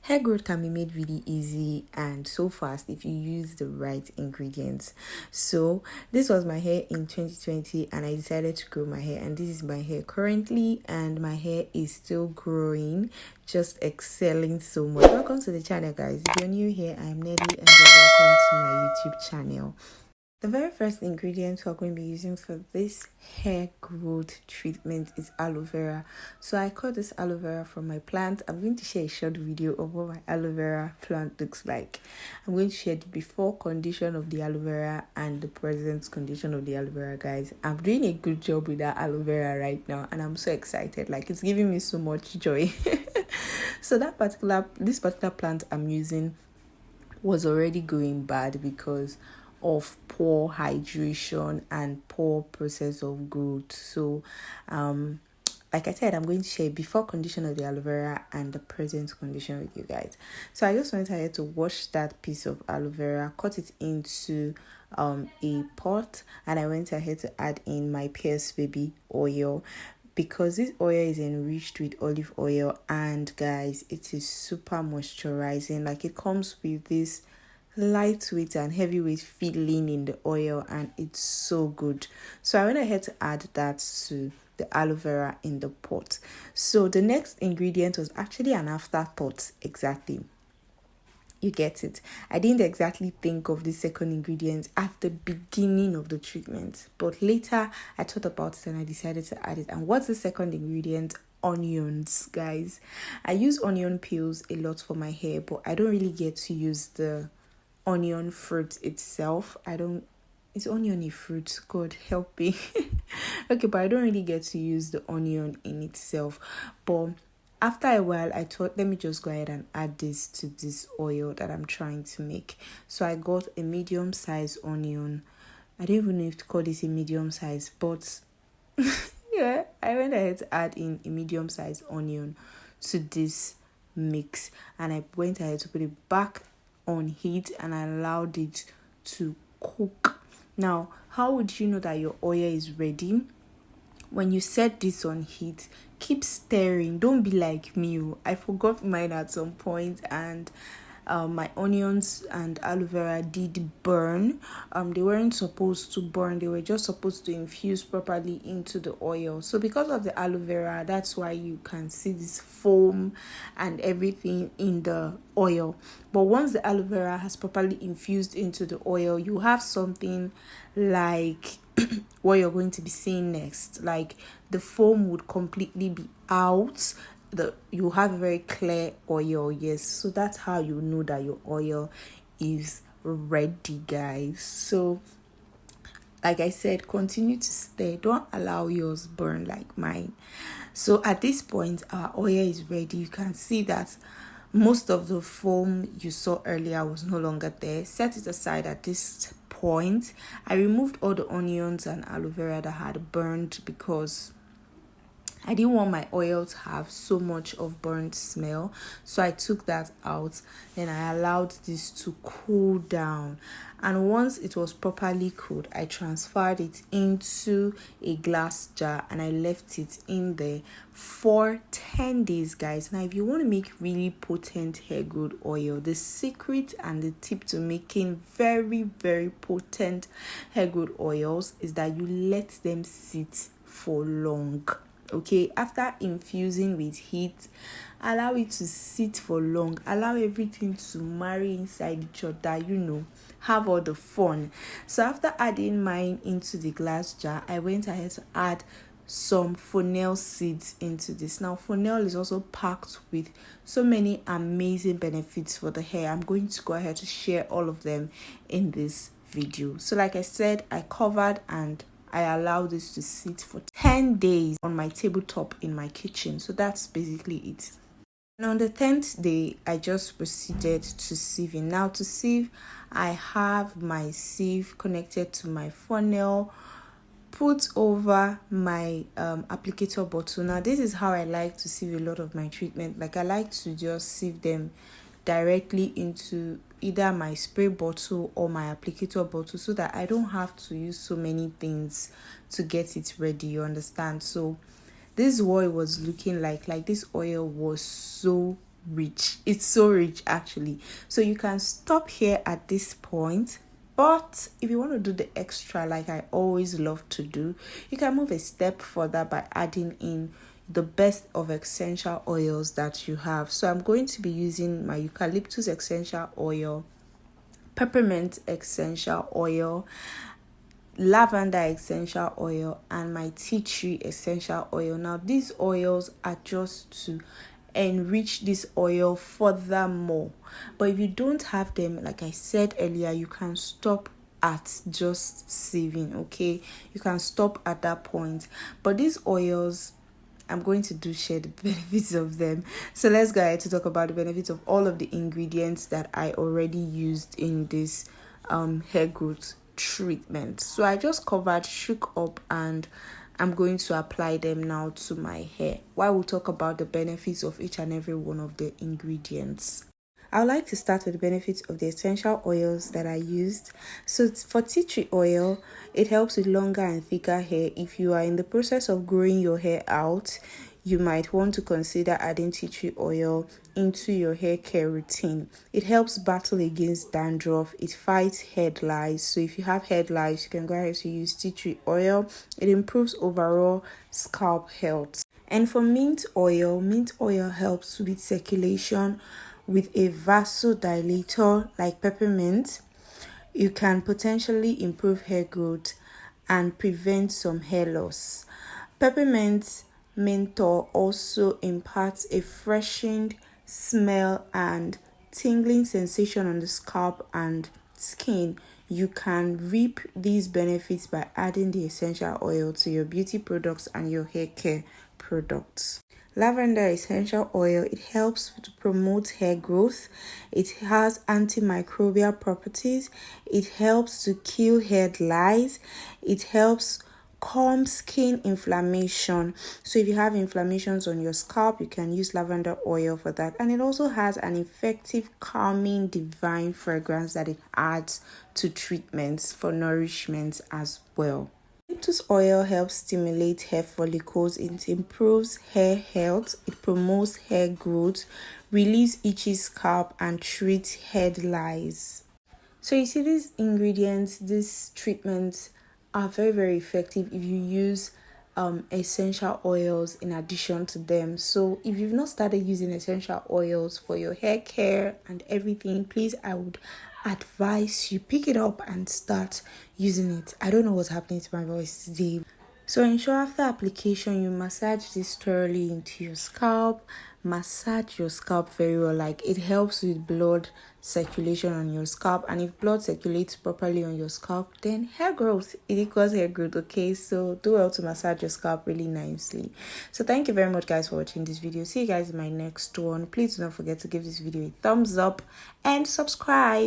Hair growth can be made really easy and so fast if you use the right ingredients. So this was my hair in 2020 and I decided to grow my hair, and this is my hair currently, and my hair is still growing, just excelling so much. Welcome to the channel, guys. If you're new here, I'm Nelly and welcome to my YouTube channel. The very first ingredient we're going to be using for this hair growth treatment is aloe vera. So I got this aloe vera from my plant. I'm going to share a short video of what my aloe vera plant looks like. I'm going to share the before condition of the aloe vera and the present condition of the aloe vera, guys. I'm doing a good job with that aloe vera right now and I'm so excited. Like, it's giving me so much joy. So this particular plant I'm using was already going bad because of poor hydration and poor process of growth. So like I said, I'm going to share before condition of the aloe vera and the present condition with you guys. So I just went ahead to wash that piece of aloe vera, cut it into a pot, and I went ahead to add in my Pierce Baby oil, because this oil is enriched with olive oil, and guys, it is super moisturizing. Like, it comes with this lightweight and heavyweight feeling in the oil, and it's so good. So I went ahead to add that to the aloe vera in the pot. So the next ingredient was actually an afterthought. Exactly, you get it. I didn't exactly think of the second ingredient at the beginning of the treatment, but later I thought about it and I decided to add it. And what's the second ingredient? Onions, guys. I use onion peels a lot for my hair, but I don't really get to use the onion fruit itself. Is onion a fruit? God help me. Okay, but I don't really get to use the onion in itself. But after a while, I thought, let me just go ahead and add this to this oil that I'm trying to make. So I got a medium-sized onion. I don't even know if to call this a medium size, but yeah, I went ahead to add in a medium-sized onion to this mix, and I went ahead to put it back on heat and I allowed it to cook. Now, how would you know that your oil is ready? When you set this on heat, keep stirring. Don't be like me. I forgot mine at some point, and my onions and aloe vera did burn. They weren't supposed to burn. They were just supposed to infuse properly into the oil. So because of the aloe vera, that's why you can see this foam and everything in the oil. But once the aloe vera has properly infused into the oil, you have something like what you're going to be seeing next. Like, the foam would completely be out. You have a very clear oil. Yes, so that's how you know that your oil is ready, guys. So like I said, continue to stir. Don't allow yours burn like mine. So at this point, our oil is ready. You can see that most of the foam you saw earlier was no longer there. Set it aside at this point. I removed all the onions and aloe vera that had burned because I didn't want my oil to have so much of burnt smell, so I took that out. Then I allowed this to cool down, and once it was properly cooled, I transferred it into a glass jar and I left it in there for 10 days, guys. Now, if you want to make really potent hair growth oil, the secret and the tip to making very, very potent hair growth oils is that you let them sit for long. Okay, after infusing with heat, allow it to sit for long. Allow everything to marry inside each other, have all the fun. So after adding mine into the glass jar, I went ahead to add some fennel seeds into this. Now, fennel is also packed with so many amazing benefits for the hair. I'm going to go ahead to share all of them in this video. So like I said, I covered and I allowed this to sit for 10 days on my tabletop in my kitchen. So that's basically it. And on the 10th day, I just proceeded to sieving. Now, to sieve, I have my sieve connected to my funnel, put over my applicator bottle. Now, this is how I like to sieve a lot of my treatment. Like, I like to just sieve them directly into either my spray bottle or my applicator bottle, so that I don't have to use so many things to get it ready, you understand? So this is what it was looking like. Like, this oil was so rich. It's so rich actually. So you can stop here at this point, but if you want to do the extra like I always love to do, you can move a step further by adding in the best of essential oils that you have. So I'm going to be using my eucalyptus essential oil, peppermint essential oil, lavender essential oil, and my tea tree essential oil. Now these oils are just to enrich this oil furthermore, but if you don't have them, like I said earlier, you can stop at just sieving. Okay, you can stop at that point, but these oils, I'm going to share the benefits of them. So let's go ahead to talk about the benefits of all of the ingredients that I already used in this hair growth treatment. So I just covered, shook up, and I'm going to apply them now to my hair, while we'll talk about the benefits of each and every one of the ingredients. I would like to start with the benefits of the essential oils that I used. So for tea tree oil, it helps with longer and thicker hair. If you are in the process of growing your hair out, you might want to consider adding tea tree oil into your hair care routine. It helps battle against dandruff. It fights head lice. So if you have head lice, you can go ahead to use tea tree oil. It improves overall scalp health. And for mint oil helps with circulation. With a vasodilator like peppermint, you can potentially improve hair growth and prevent some hair loss. Peppermint menthol also imparts a freshened smell and tingling sensation on the scalp and skin. You can reap these benefits by adding the essential oil to your beauty products and your hair care products. Lavender essential oil, it helps to promote hair growth. It has antimicrobial properties. It helps to kill hair lice. It helps calm skin inflammation. So if you have inflammations on your scalp, you can use lavender oil for that. And it also has an effective calming divine fragrance that it adds to treatments for nourishment as well. Eucalyptus oil helps stimulate hair follicles. It improves hair health. It promotes hair growth, relieves itchy scalp, and treats head lice. So you see, these ingredients, these treatments are very, very effective if you use essential oils in addition to them. So if you've not started using essential oils for your hair care and everything, please, I would advise you pick it up and start using it. I don't know what's happening to my voice today. So ensure after application you massage this thoroughly into your scalp. Massage your scalp very well. Like, it helps with blood circulation on your scalp, and if blood circulates properly on your scalp, then hair growth, it equals hair growth. Okay, so do well to massage your scalp really nicely. So thank you very much, guys, for watching this video. See you guys in my next one. Please do not forget to give this video a thumbs up and subscribe.